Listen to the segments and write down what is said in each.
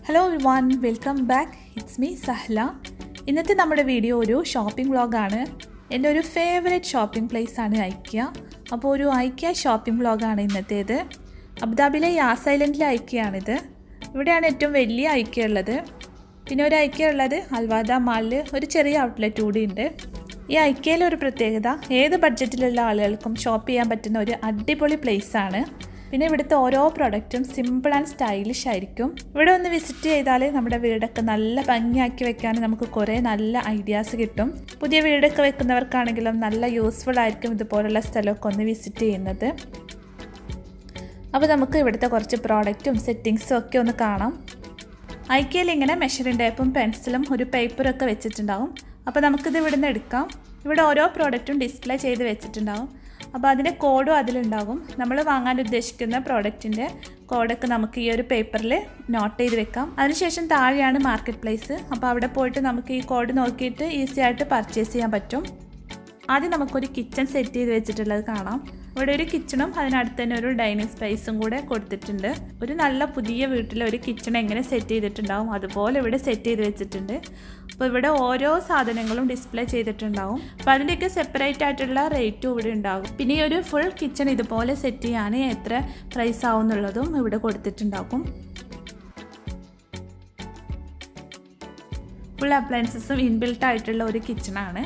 Hello everyone, welcome back. It's me Sahla. ഇന്നത്തെ നമ്മുടെ video ഒരു ഷോപ്പിംഗ് വ്ളോഗാണ്. എൻ്റെ ഒരു ഫേവറേറ്റ് ഷോപ്പിംഗ് പ്ലേസ് ആണ് ഐക്കിയ. അപ്പോൾ ഒരു ഐക്കിയ ഷോപ്പിംഗ് വ്ളോഗാണ് ഇന്നത്തേത്. അബുദാബിയിലെ യാസ് ഐലൻഡിലെ ഐക്കിയാണിത്. ഇവിടെയാണ് ഏറ്റവും വലിയ ഐക്കിയ ഉള്ളത്. പിന്നെ ഒരു ഐക്കിയ ഉള്ളത് അൽവാദ മാളിൽ ഒരു ചെറിയ ഔട്ട്ലെറ്റ് കൂടി ഉണ്ട്. ഈ ഐക്കിയയിലെ ഒരു പ്രത്യേകത, ഏത് ബഡ്ജറ്റിലുള്ള ആളുകൾക്കും ഷോപ്പ് ചെയ്യാൻ പറ്റുന്ന ഒരു അടിപൊളി പ്ലേസാണ്. പിന്നെ ഇവിടുത്തെ ഓരോ പ്രൊഡക്റ്റും സിമ്പിൾ ആൻഡ് സ്റ്റൈലിഷ് ആയിരിക്കും. ഇവിടെ ഒന്ന് വിസിറ്റ് ചെയ്താൽ നമ്മുടെ വീടൊക്കെ നല്ല ഭംഗിയാക്കി വെക്കാൻ നമുക്ക് കുറേ നല്ല ഐഡിയാസ് കിട്ടും. പുതിയ വീടൊക്കെ വെക്കുന്നവർക്കാണെങ്കിലും നല്ല യൂസ്ഫുൾ ആയിരിക്കും ഇതുപോലുള്ള സ്ഥലമൊക്കെ ഒന്ന് വിസിറ്റ് ചെയ്യുന്നത്. അപ്പോൾ നമുക്ക് ഇവിടുത്തെ കുറച്ച് പ്രോഡക്റ്റും സെറ്റിങ്സും ഒക്കെ ഒന്ന് കാണാം. ഐക്കിയയിൽ ഇങ്ങനെ മെഷറിംഗ് ടേപ്പും പെൻസിലും ഒരു പേപ്പറൊക്കെ വെച്ചിട്ടുണ്ടാവും. അപ്പോൾ നമുക്കിത് ഇവിടുന്ന് എടുക്കാം. ഇവിടെ ഓരോ പ്രോഡക്റ്റും ഡിസ്പ്ലേ ചെയ്ത് വെച്ചിട്ടുണ്ടാവും. അപ്പോൾ അതിൻ്റെ കോഡും അതിലുണ്ടാകും. നമ്മൾ വാങ്ങാൻ ഉദ്ദേശിക്കുന്ന പ്രോഡക്റ്റിൻ്റെ കോഡൊക്കെ നമുക്ക് ഈ ഒരു പേപ്പറിൽ നോട്ട് ചെയ്ത് വെക്കാം. അതിനുശേഷം താഴെയാണ് മാർക്കറ്റ് പ്ലേസ്. അപ്പോൾ അവിടെ പോയിട്ട് നമുക്ക് ഈ കോഡ് നോക്കിയിട്ട് ഈസി ആയിട്ട് പർച്ചേസ് ചെയ്യാൻ പറ്റും. ആദ്യം നമുക്കൊരു കിച്ചൺ സെറ്റ് ചെയ്ത് വെച്ചിട്ടുള്ളത് കാണാം. ഇവിടെ ഒരു കിച്ചണും അതിനടുത്ത് തന്നെ ഒരു ഡൈനിങ് സ്പേസും കൂടെ കൊടുത്തിട്ടുണ്ട്. ഒരു നല്ല പുതിയ വീട്ടിൽ ഒരു കിച്ചൺ എങ്ങനെ സെറ്റ് ചെയ്തിട്ടുണ്ടാവും അതുപോലെ ഇവിടെ സെറ്റ് ചെയ്ത് വെച്ചിട്ടുണ്ട്. അപ്പോൾ ഇവിടെ ഓരോ സാധനങ്ങളും ഡിസ്പ്ലേ ചെയ്തിട്ടുണ്ടാവും. അപ്പോൾ അതിൻ്റെയൊക്കെ സെപ്പറേറ്റ് ആയിട്ടുള്ള റേറ്റും ഇവിടെ ഉണ്ടാകും. പിന്നെ ഈ ഒരു ഫുൾ കിച്ചൺ ഇതുപോലെ സെറ്റ് ചെയ്യാൻ എത്ര പ്രൈസ് ആവും എന്നുള്ളതും ഇവിടെ കൊടുത്തിട്ടുണ്ടാകും. ഫുൾ അപ്ലയൻസസും ഇൻബിൽട്ട് ആയിട്ടുള്ള ഒരു കിച്ചണാണ്.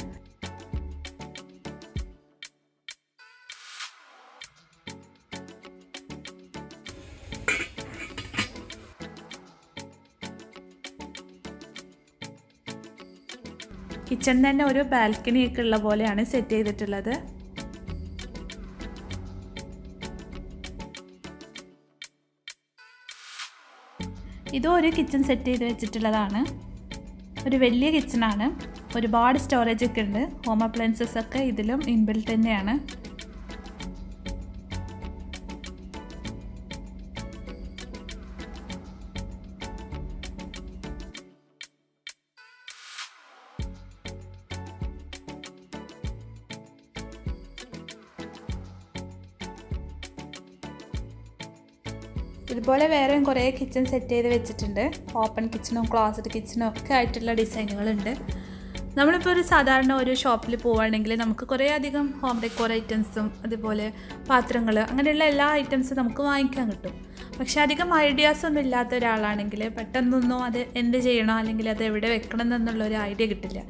കിച്ചൺ തന്നെ ഒരു ബാൽക്കണി ഒക്കെ ഉള്ള പോലെയാണ് സെറ്റ് ചെയ്തിട്ടുള്ളത്. ഇതും ഒരു കിച്ചൺ സെറ്റ് ചെയ്ത് വെച്ചിട്ടുള്ളതാണ്. ഒരു വലിയ കിച്ചണാണ്. ഒരുപാട് സ്റ്റോറേജ് ഒക്കെ ഉണ്ട്. ഹോം അപ്ലയൻസസ് ഒക്കെ ഇതിലും ഇൻബിൽറ്റ് തന്നെയാണ്. ഇതുപോലെ വേറെയും കുറേ കിച്ചൺ സെറ്റ് ചെയ്ത് വെച്ചിട്ടുണ്ട്. ഓപ്പൺ കിച്ചണും ക്ലോസറ്റ് കിച്ചണും ഒക്കെ ആയിട്ടുള്ള ഡിസൈനുകളുണ്ട്. നമ്മളിപ്പോൾ ഒരു സാധാരണ ഒരു ഷോപ്പിൽ പോവുകയാണെങ്കിൽ നമുക്ക് കുറേ അധികം ഹോം ഡെക്കോർ ഐറ്റംസും അതുപോലെ പാത്രങ്ങൾ അങ്ങനെയുള്ള എല്ലാ ഐറ്റംസും നമുക്ക് വാങ്ങിക്കാൻ കിട്ടും. പക്ഷേ അധികം ഐഡിയാസ് ഒന്നും ഇല്ലാത്ത ഒരാളാണെങ്കിൽ പെട്ടെന്നൊന്നും അത് എന്ത് ചെയ്യണോ അല്ലെങ്കിൽ അത് എവിടെ വെക്കണം എന്നുള്ളൊരു ഐഡിയ കിട്ടില്ല.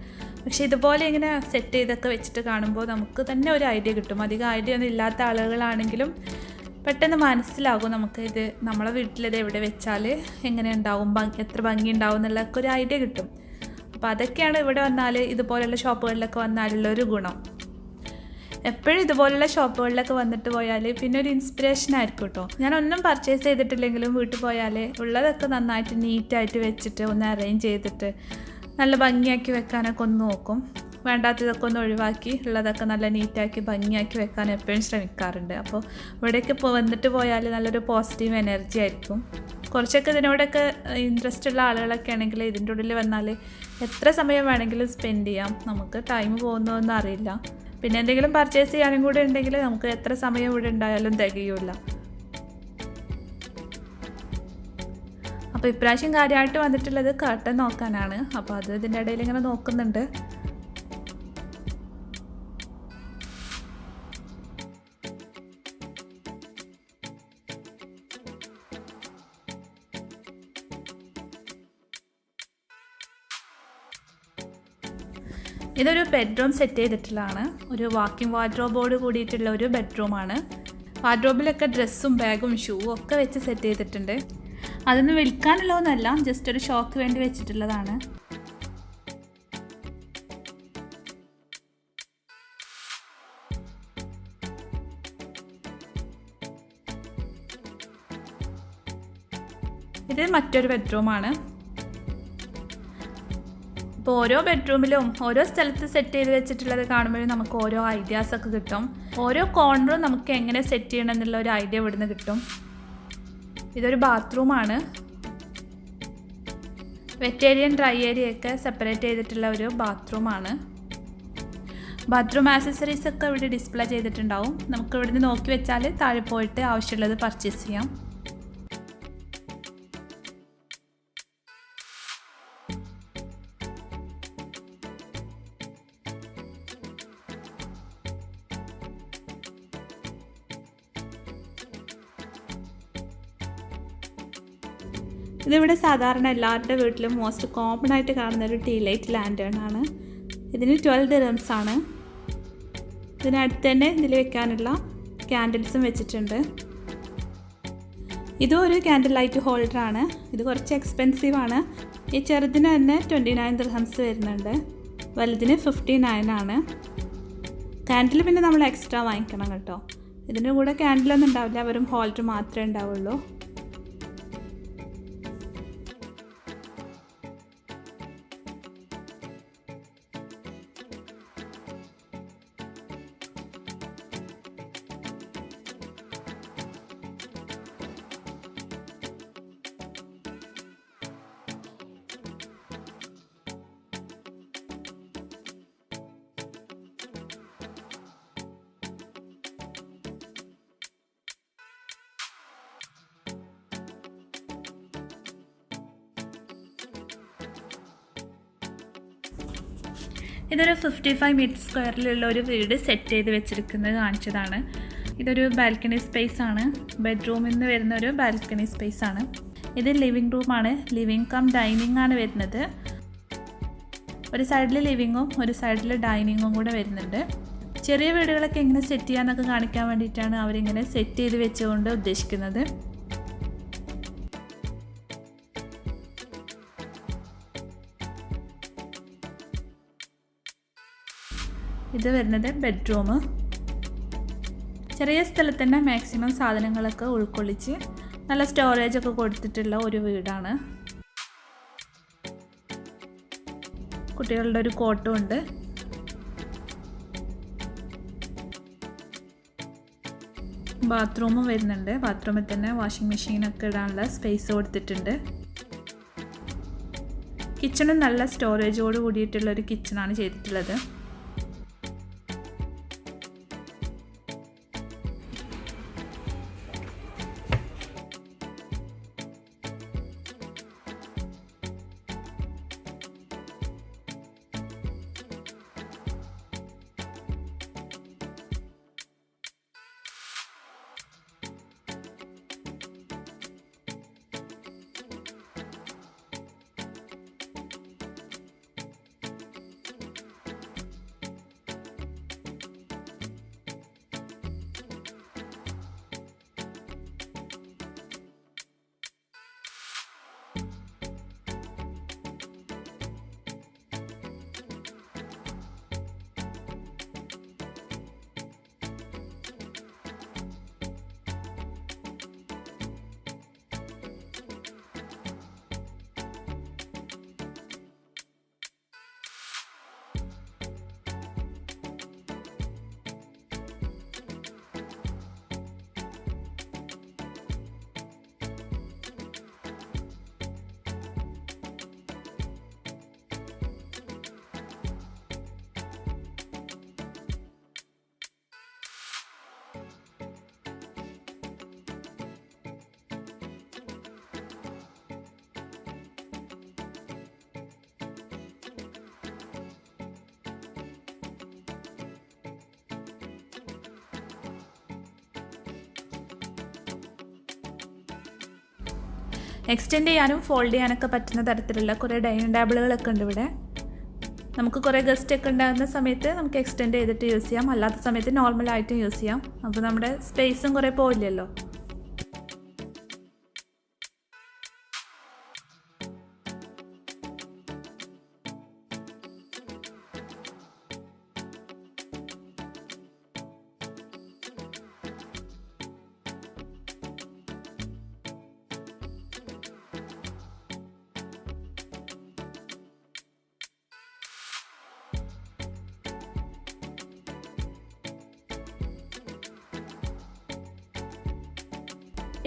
പക്ഷേ ഇതുപോലെ ഇങ്ങനെ സെറ്റ് ചെയ്തൊക്കെ വെച്ചിട്ട് കാണുമ്പോൾ നമുക്ക് തന്നെ ഒരു ഐഡിയ കിട്ടും. അധികം ഐഡിയ ഒന്നും ഇല്ലാത്ത ആളുകളാണെങ്കിലും പെട്ടെന്ന് മനസ്സിലാകും നമുക്ക് ഇത് നമ്മളെ വീട്ടിലിത് എവിടെ വെച്ചാൽ എങ്ങനെ ഉണ്ടാവും, എത്ര ഭംഗി ഉണ്ടാവും എന്നുള്ളതൊക്കെ ഒരു ഐഡിയ കിട്ടും. അപ്പോൾ അതൊക്കെയാണ് ഇവിടെ വന്നാൽ ഇതുപോലുള്ള ഷോപ്പുകളിലൊക്കെ വന്നാലുള്ള ഒരു ഗുണം. എപ്പോഴും ഇതുപോലുള്ള ഷോപ്പുകളിലൊക്കെ വന്നിട്ട് പോയാൽ പിന്നെ ഒരു ഇൻസ്പിറേഷൻ ആയിരിക്കും കേട്ടോ. ഞാനൊന്നും പർച്ചേസ് ചെയ്തിട്ടില്ലെങ്കിലും വീട്ടിൽ പോയാൽ ഉള്ളതൊക്കെ നന്നായിട്ട് നീറ്റായിട്ട് വെച്ചിട്ട് ഒന്ന് അറേഞ്ച് ചെയ്തിട്ട് നല്ല ഭംഗിയാക്കി വെക്കാനൊക്കെ ഒന്ന് നോക്കും. വേണ്ടാത്തതൊക്കെ ഒന്ന് ഒഴിവാക്കി ഉള്ളതൊക്കെ നല്ല നീറ്റാക്കി ഭംഗിയാക്കി വെക്കാൻ എപ്പോഴും ശ്രമിക്കാറുണ്ട്. അപ്പോൾ ഇവിടേക്ക് വന്നിട്ട് പോയാൽ നല്ലൊരു പോസിറ്റീവ് എനർജി ആയിരിക്കും. കുറച്ചൊക്കെ ഇതിനോടൊക്കെ ഇൻട്രസ്റ്റ് ഉള്ള ആളുകളൊക്കെ ആണെങ്കിൽ ഇതിൻ്റെ ഉള്ളിൽ വന്നാൽ എത്ര സമയം വേണമെങ്കിലും സ്പെൻഡ് ചെയ്യാം. നമുക്ക് ടൈം പോകുന്നതൊന്നും അറിയില്ല. പിന്നെ എന്തെങ്കിലും പർച്ചേസ് ചെയ്യാനും കൂടെ ഉണ്ടെങ്കിൽ നമുക്ക് എത്ര സമയം ഇവിടെ ഉണ്ടായാലും തികയില്ല. അപ്പോൾ ഇപ്രാവശ്യം കാര്യമായിട്ട് വന്നിട്ടുള്ളത് കർട്ടൻ നോക്കാനാണ്. അപ്പോൾ അത് ഇതിൻ്റെ ഇടയിൽ ഇങ്ങനെ നോക്കുന്നുണ്ട്. ഇതൊരു ബെഡ്റൂം സെറ്റ് ചെയ്തിട്ടുള്ളതാണ്. ഒരു വാക്കിംഗ് വാർഡ്രോബോട് കൂടിയിട്ടുള്ള ഒരു ബെഡ്റൂമാണ്. വാർഡ്രോബിലൊക്കെ ഡ്രസ്സും ബാഗും ഷൂവും ഒക്കെ വെച്ച് സെറ്റ് ചെയ്തിട്ടുണ്ട്. അതൊന്നും വിൽക്കാനുള്ളതൊന്നുമല്ല, ജസ്റ്റ് ഒരു ഷോക്ക് വേണ്ടി വെച്ചിട്ടുള്ളതാണ്. ഇത് മറ്റൊരു ബെഡ്റൂമാണ്. അപ്പോൾ ഓരോ ബെഡ്റൂമിലും ഓരോ സ്ഥലത്ത് സെറ്റ് ചെയ്ത് വെച്ചിട്ടുള്ളത് കാണുമ്പോഴും നമുക്ക് ഓരോ ഐഡിയാസൊക്കെ കിട്ടും. ഓരോ കോർണറും നമുക്ക് എങ്ങനെ സെറ്റ് ചെയ്യണം എന്നുള്ള ഒരു ഐഡിയ ഇവിടുന്ന് കിട്ടും. ഇതൊരു ബാത്റൂമാണ്. വെറ്റ് ഏരിയയും ഡ്രൈ ഏരിയയൊക്കെ സെപ്പറേറ്റ് ചെയ്തിട്ടുള്ള ഒരു ബാത്റൂമാണ്. ബാത്റൂം ആക്സസറീസ് ഒക്കെ ഇവിടെ ഡിസ്പ്ലേ ചെയ്തിട്ടുണ്ടാവും. നമുക്ക് ഇവിടുന്ന് നോക്കി വെച്ചാൽ താഴെ പോയിട്ട് ആവശ്യമുള്ളത് പർച്ചേസ് ചെയ്യാം. ഇതിവിടെ സാധാരണ എല്ലാവരുടെ വീട്ടിലും മോസ്റ്റ് കോമൺ ആയിട്ട് കാണുന്ന ഒരു ടീ ലൈറ്റ് ലാൻറ്റേൺ ആണ്. ഇതിന് 12 dirhams ആണ്. ഇതിനടുത്ത് തന്നെ ഇതിൽ വെക്കാനുള്ള ക്യാൻഡിൽസും വെച്ചിട്ടുണ്ട്. ഇതും ഒരു ക്യാൻഡിൽ ലൈറ്റ് ഹോൾഡറാണ്. ഇത് കുറച്ച് എക്സ്പെൻസീവ് ആണ്. ഈ ചെറുതിന് തന്നെ 29 dirhams വരുന്നുണ്ട്, വലുതിന് 59 ആണ്. ക്യാൻഡിൽ പിന്നെ നമ്മൾ എക്സ്ട്രാ വാങ്ങിക്കണം കേട്ടോ. ഇതിൻ്റെ കൂടെ ക്യാൻഡിലൊന്നും ഉണ്ടാവില്ല, വെറും ഹോൾഡർ മാത്രമേ ഉണ്ടാവുള്ളൂ. ഇതൊരു 55 മീറ്റർ സ്ക്വയറിലുള്ള ഒരു വീട് സെറ്റ് ചെയ്ത് വെച്ചിരിക്കുന്നത് കാണിച്ചതാണ്. ഇതൊരു ബാൽക്കണി സ്പേസ് ആണ്. ബെഡ്റൂമിൽ നിന്ന് വരുന്ന ഒരു ബാൽക്കണി സ്പേസ് ആണ്. ഇത് ലിവിങ് റൂമാണ്. ലിവിങ് കം ഡൈനിങ് ആണ് വരുന്നത്. ഒരു സൈഡിൽ ലിവിങ്ങും ഒരു സൈഡിൽ ഡൈനിങ്ങും കൂടെ വരുന്നുണ്ട്. ചെറിയ വീടുകളൊക്കെ എങ്ങനെ സെറ്റ് ചെയ്യാന്നൊക്കെ കാണിക്കാൻ വേണ്ടിയിട്ടാണ് അവരിങ്ങനെ സെറ്റ് ചെയ്ത് വെച്ചുകൊണ്ട് ഉദ്ദേശിക്കുന്നത്. ഇത് വരുന്നത് ബെഡ്റൂം. ചെറിയ സ്ഥലത്ത് തന്നെ മാക്സിമം സാധനങ്ങളൊക്കെ ഉൾക്കൊള്ളിച്ച് നല്ല സ്റ്റോറേജ് ഒക്കെ കൊടുത്തിട്ടുള്ള ഒരു വീടാണ്. കുട്ടികളുടെ ഒരു കോട്ടും ഉണ്ട്. ബാത്റൂമും വരുന്നുണ്ട്. ബാത്റൂമിൽ തന്നെ വാഷിംഗ് മെഷീനൊക്കെ ഇടാനുള്ള സ്പേസ് കൊടുത്തിട്ടുണ്ട്. കിച്ചണും നല്ല സ്റ്റോറേജോട് കൂടിയിട്ടുള്ള ഒരു കിച്ചണാണ് ചെയ്തിട്ടുള്ളത്. എക്സ്റ്റെൻഡ് ചെയ്യാനും ഫോൾഡ് ചെയ്യാനൊക്കെ പറ്റുന്ന തരത്തിലുള്ള കുറേ ഡൈനിങ് ടേബിളുകളൊക്കെ ഉണ്ട് ഇവിടെ. നമുക്ക് കുറേ ഗസ്റ്റ് ഒക്കെ ഉണ്ടാകുന്ന സമയത്ത് നമുക്ക് എക്സ്റ്റെൻഡ് ചെയ്തിട്ട് യൂസ് ചെയ്യാം, അല്ലാത്ത സമയത്ത് നോർമലായിട്ടും യൂസ് ചെയ്യാം. അപ്പോൾ നമ്മുടെ സ്പേസും കുറേ പോയില്ലല്ലോ.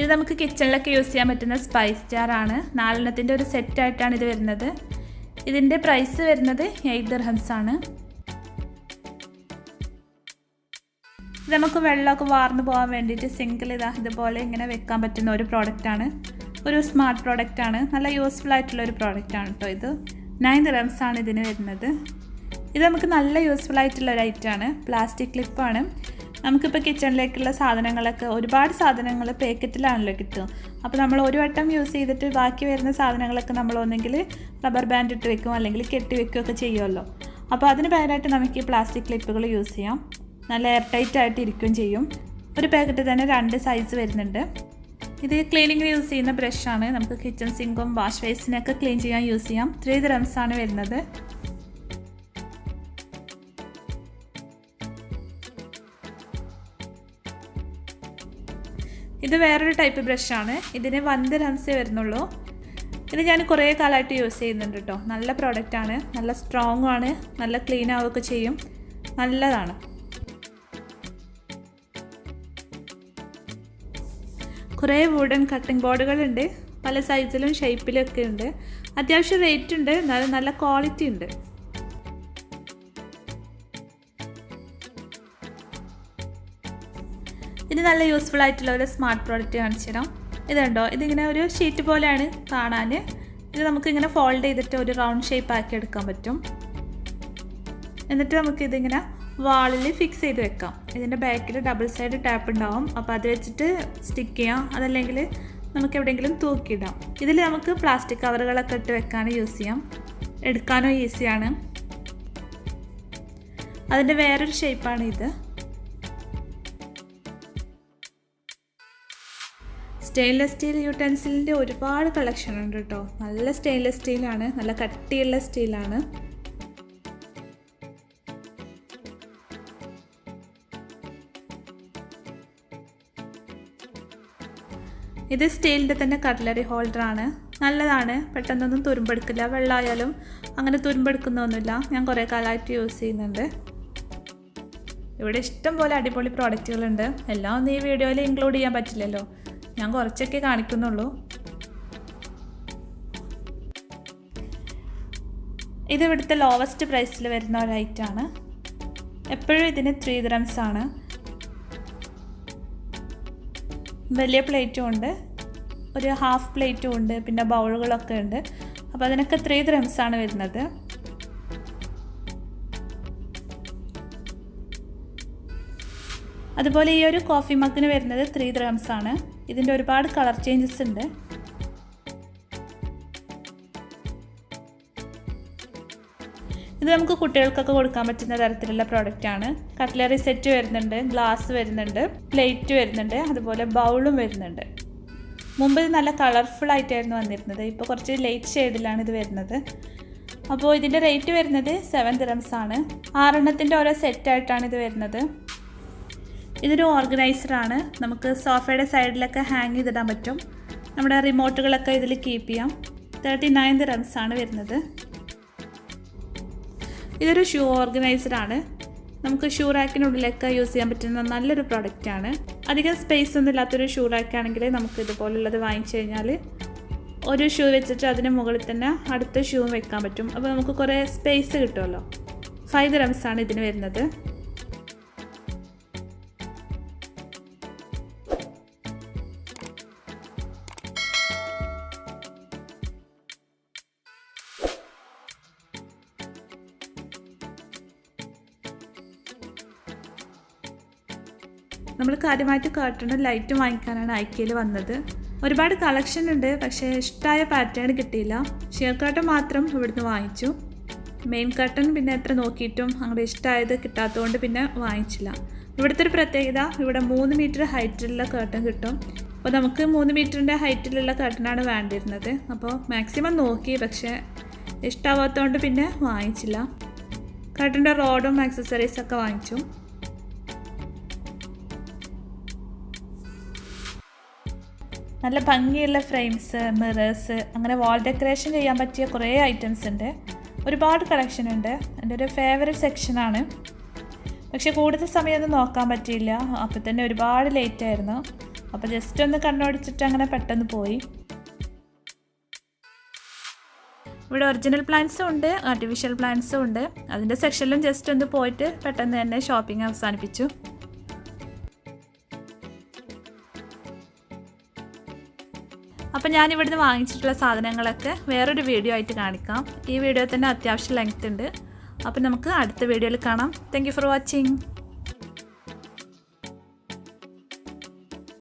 ഇത് നമുക്ക് കിച്ചണിലൊക്കെ യൂസ് ചെയ്യാൻ പറ്റുന്ന സ്പൈസ് ജാറാണ്. 4 ഒരു സെറ്റായിട്ടാണ് ഇത് വരുന്നത്. ഇതിൻ്റെ പ്രൈസ് വരുന്നത് 8 dirhams ആണ്. ഇത് നമുക്ക് വെള്ളമൊക്കെ വാർന്നു പോകാൻ വേണ്ടിയിട്ട് സിങ്കിൽ ഇതുപോലെ ഇങ്ങനെ വെക്കാൻ പറ്റുന്ന ഒരു പ്രോഡക്റ്റാണ്. ഒരു സ്മാർട്ട് പ്രോഡക്റ്റാണ്. നല്ല യൂസ്ഫുൾ ആയിട്ടുള്ള ഒരു പ്രോഡക്റ്റാണ് കേട്ടോ. ഇത് 9 dirhams ആണ് ഇതിന് വരുന്നത്. ഇത് നമുക്ക് നല്ല യൂസ്ഫുൾ ആയിട്ടുള്ള ഒരു ഐറ്റമാണ്. പ്ലാസ്റ്റിക് ക്ലിപ്പാണ്. നമുക്കിപ്പോൾ കിച്ചണിലേക്കുള്ള സാധനങ്ങളൊക്കെ ഒരുപാട് സാധനങ്ങൾ പാക്കറ്റിലാണല്ലോ കിട്ടുക. അപ്പോൾ നമ്മൾ ഒരു വട്ടം യൂസ് ചെയ്തിട്ട് ബാക്കി വരുന്ന സാധനങ്ങളൊക്കെ നമ്മൾ ഒന്നെങ്കിൽ റബ്ബർ ബാൻഡ് ഇട്ട് വെക്കും, അല്ലെങ്കിൽ കെട്ടി വെക്കുകയൊക്കെ ചെയ്യുമല്ലോ. അപ്പോൾ അതിന് പകരമായിട്ട് നമുക്ക് ഈ പ്ലാസ്റ്റിക് ക്ലിപ്പുകൾ യൂസ് ചെയ്യാം. നല്ല എയർ ടൈറ്റ് ആയിട്ട് ഇരിക്കുകയും ചെയ്യും. ഒരു പാക്കറ്റ് തന്നെ 2 സൈസ് വരുന്നുണ്ട്. ഇത് ക്ലീനിങ്ങിന് യൂസ് ചെയ്യുന്ന ബ്രഷാണ്. നമുക്ക് കിച്ചൺ സിങ്കും വാഷ് ബേസിനൊക്കെ ക്ലീൻ ചെയ്യാൻ യൂസ് ചെയ്യാം. 3 dirhams ആണ് വരുന്നത്. ഇത് വേറൊരു ടൈപ്പ് ബ്രഷാണ്. ഇതിന് 1 dirhams വരുന്നുള്ളൂ. ഇത് ഞാൻ കുറേ കാലമായിട്ട് യൂസ് ചെയ്യുന്നുണ്ട് കേട്ടോ. നല്ല പ്രോഡക്റ്റാണ്, നല്ല സ്ട്രോങ് ആണ്, നല്ല ക്ലീൻ ആവുകയൊക്കെ ചെയ്യും, നല്ലതാണ്. കുറേ വുഡൻ കട്ടിംഗ് ബോർഡുകളുണ്ട്, പല സൈസിലും ഷേപ്പിലൊക്കെ ഉണ്ട്. അത്യാവശ്യം റേറ്റ് ഉണ്ട്, എന്നാലും നല്ല ക്വാളിറ്റി ഉണ്ട്. ഇത് നല്ല യൂസ്ഫുൾ ആയിട്ടുള്ള ഒരു സ്മാർട്ട് പ്രോഡക്റ്റ് കാണിച്ചു തരാം. ഇതുണ്ടോ, ഇതിങ്ങനെ ഒരു ഷീറ്റ് പോലെയാണ് കാണാൻ. ഇത് നമുക്കിങ്ങനെ ഫോൾഡ് ചെയ്തിട്ട് ഒരു റൗണ്ട് ഷേപ്പ് ആക്കി എടുക്കാൻ പറ്റും. എന്നിട്ട് നമുക്കിതിങ്ങനെ വാളിൽ ഫിക്സ് ചെയ്ത് വെക്കാം. ഇതിൻ്റെ ബാക്കിൽ ഡബിൾ സൈഡ് ടാപ്പ് ഉണ്ടാവും. അപ്പോൾ അത് വെച്ചിട്ട് സ്റ്റിക്ക് ചെയ്യാം, അതല്ലെങ്കിൽ നമുക്ക് എവിടെയെങ്കിലും തൂക്കിയിടാം. ഇതിൽ നമുക്ക് പ്ലാസ്റ്റിക് കവറുകളൊക്കെ ഇട്ട് വെക്കാൻ യൂസ് ചെയ്യാം, എടുക്കാനോ ഈസിയാണ്. അതിൻ്റെ വേറൊരു ഷേപ്പാണ് ഇത്. സ്റ്റെയിൻലെസ് സ്റ്റീൽ യൂട്ടൻസിലിൻ്റെ ഒരുപാട് കളക്ഷൻ ഉണ്ട് കേട്ടോ. നല്ല സ്റ്റെയിൻലെസ് സ്റ്റീലാണ്, നല്ല കട്ടിയുള്ള സ്റ്റീലാണ്. ഇത് സ്റ്റീലിൻ്റെ തന്നെ കട്ട്ലറി ഹോൾഡറാണ്. നല്ലതാണ്, പെട്ടെന്നൊന്നും തുരുമ്പെടുക്കില്ല. വെള്ളമായാലും അങ്ങനെ തുരുമ്പെടുക്കുന്നൊന്നുമില്ല. ഞാൻ കുറേ കാലമായിട്ട് യൂസ് ചെയ്യുന്നുണ്ട്. ഇവിടെ ഇഷ്ടം പോലെ അടിപൊളി പ്രോഡക്റ്റുകളുണ്ട്. എല്ലാം ഒന്നും ഈ വീഡിയോയിൽ ഇൻക്ലൂഡ് ചെയ്യാൻ പറ്റില്ലല്ലോ, ഞാൻ കുറച്ചൊക്കെ കാണിക്കുന്നുള്ളൂ. ഇത് ഇവിടുത്തെ ലോവസ്റ്റ് പ്രൈസിൽ വരുന്ന ഒരു ഐറ്റമാണ്. എപ്പോഴും ഇതിന് 3 dirhams ആണ്. വലിയ പ്ലേറ്റും ഉണ്ട്, ഒരു ഹാഫ് പ്ലേറ്റും ഉണ്ട്, പിന്നെ ബൗളുകളൊക്കെ ഉണ്ട്. അപ്പോൾ അതിനൊക്കെ 3 dirhams ആണ് വരുന്നത്. അതുപോലെ ഈ ഒരു കോഫി മഗ്ഗിന് വരുന്നത് 3 dirhams ആണ്. ഇതിൻ്റെ ഒരുപാട് കളർ ചേഞ്ചസ് ഉണ്ട്. ഇത് നമുക്ക് കുട്ടികൾക്കൊക്കെ കൊടുക്കാൻ പറ്റുന്ന തരത്തിലുള്ള പ്രോഡക്റ്റാണ്. കട്ട്ലറി സെറ്റ് വരുന്നുണ്ട്, ഗ്ലാസ് വരുന്നുണ്ട്, പ്ലേറ്റ് വരുന്നുണ്ട്, അതുപോലെ ബൗളും വരുന്നുണ്ട്. മുമ്പ് ഇത് നല്ല കളർഫുൾ ആയിട്ടായിരുന്നു വന്നിരുന്നത്. ഇപ്പോൾ കുറച്ച് ലൈറ്റ് ഷെയ്ഡിലാണ് ഇത് വരുന്നത്. അപ്പോൾ ഇതിൻ്റെ റേറ്റ് വരുന്നത് 7 dirhams ആണ്. 6 എണ്ണത്തിൻ്റെ ഓരോ സെറ്റായിട്ടാണ് ഇത് വരുന്നത്. ഇതൊരു ഓർഗനൈസറാണ്. നമുക്ക് സോഫയുടെ സൈഡിലൊക്കെ ഹാങ് ചെയ്തിടാൻ പറ്റും. നമ്മുടെ റിമോട്ടുകളൊക്കെ ഇതിൽ കീപ്പ് ചെയ്യാം. 39 dirhams ആണ് വരുന്നത്. ഇതൊരു ഷൂ ഓർഗനൈസറാണ്. നമുക്ക് ഷൂ റാക്കിനുള്ളിലൊക്കെ യൂസ് ചെയ്യാൻ പറ്റുന്ന നല്ലൊരു പ്രോഡക്റ്റാണ്. അധികം സ്പേസ് ഒന്നും ഇല്ലാത്തൊരു ഷൂ റാക്കാണെങ്കിൽ നമുക്ക് ഇതുപോലുള്ളത് വാങ്ങിച്ചു കഴിഞ്ഞാൽ ഒരു ഷൂ വെച്ചിട്ട് അതിന് മുകളിൽ തന്നെ അടുത്ത ഷൂവും വെക്കാൻ പറ്റും. അപ്പോൾ നമുക്ക് കുറേ സ്പേസ് കിട്ടുമല്ലോ. 5 dirhams ആണ് ഇതിന് വരുന്നത്. നമ്മൾ കാര്യമായിട്ട് കർട്ടനും ലൈറ്റും വാങ്ങിക്കാനാണ് ഐക്കയിൽ വന്നത്. ഒരുപാട് കളക്ഷൻ ഉണ്ട്, പക്ഷേ ഇഷ്ടമായ പാറ്റേൺ കിട്ടിയില്ല. ഷിയർ കർട്ടൻ മാത്രം ഇവിടുന്ന് വാങ്ങിച്ചു. മെയിൻ കർട്ടൻ പിന്നെ എത്ര നോക്കിയിട്ടും അങ്ങനെ ഇഷ്ടമായത് കിട്ടാത്തതുകൊണ്ട് പിന്നെ വാങ്ങിച്ചില്ല. ഇവിടുത്തെ ഒരു പ്രത്യേകത, ഇവിടെ 3 മീറ്റർ ഹൈറ്റിലുള്ള കർട്ടൻ കിട്ടും. അപ്പോൾ നമുക്ക് 3 മീറ്ററിൻ്റെ ഹൈറ്റിലുള്ള കർട്ടനാണ് വേണ്ടിയിരുന്നത്. അപ്പോൾ മാക്സിമം നോക്കി, പക്ഷേ ഇഷ്ടമാവാത്തതുകൊണ്ട് പിന്നെ വാങ്ങിച്ചില്ല. കർട്ടൻ്റെ റോഡും ആക്സസറീസൊക്കെ വാങ്ങിച്ചു. നല്ല ഭംഗിയുള്ള ഫ്രെയിംസ്, മിറേഴ്സ്, അങ്ങനെ വാൾ ഡെക്കറേഷൻ ചെയ്യാൻ പറ്റിയ കുറേ ഐറ്റംസ് ഉണ്ട്. ഒരുപാട് കളക്ഷൻ ഉണ്ട്. എൻ്റെ ഒരു ഫേവറേറ്റ് സെക്ഷനാണ്. പക്ഷേ കൂടുതൽ സമയമൊന്നും നോക്കാൻ പറ്റിയില്ല. അപ്പോൾ തന്നെ ഒരുപാട് ലേറ്റ് ആയിരുന്നു. അപ്പോൾ ജസ്റ്റ് ഒന്ന് കണ്ണോടിച്ചിട്ട് അങ്ങനെ പെട്ടെന്ന് പോയി. ഇവിടെ ഒറിജിനൽ പ്ലാന്റ്സും ഉണ്ട്, ആർട്ടിഫിഷ്യൽ പ്ലാന്റ്സും ഉണ്ട്. അതിൻ്റെ സെക്ഷനിലും ജസ്റ്റ് ഒന്ന് പോയിട്ട് പെട്ടെന്ന് തന്നെ ഷോപ്പിംഗ് അവസാനിപ്പിച്ചു. അപ്പോൾ ഞാൻ ഇവിടുന്ന് വാങ്ങിച്ചിട്ടുള്ള സാധനങ്ങളൊക്കെ വേറൊരു വീഡിയോ ആയിട്ട് കാണിക്കാം. ഈ വീഡിയോ തന്നെ അത്യാവശ്യം ലെങ്ത് ഉണ്ട്. അപ്പോൾ നമുക്ക് അടുത്ത വീഡിയോയിൽ കാണാം. Thank you for watching.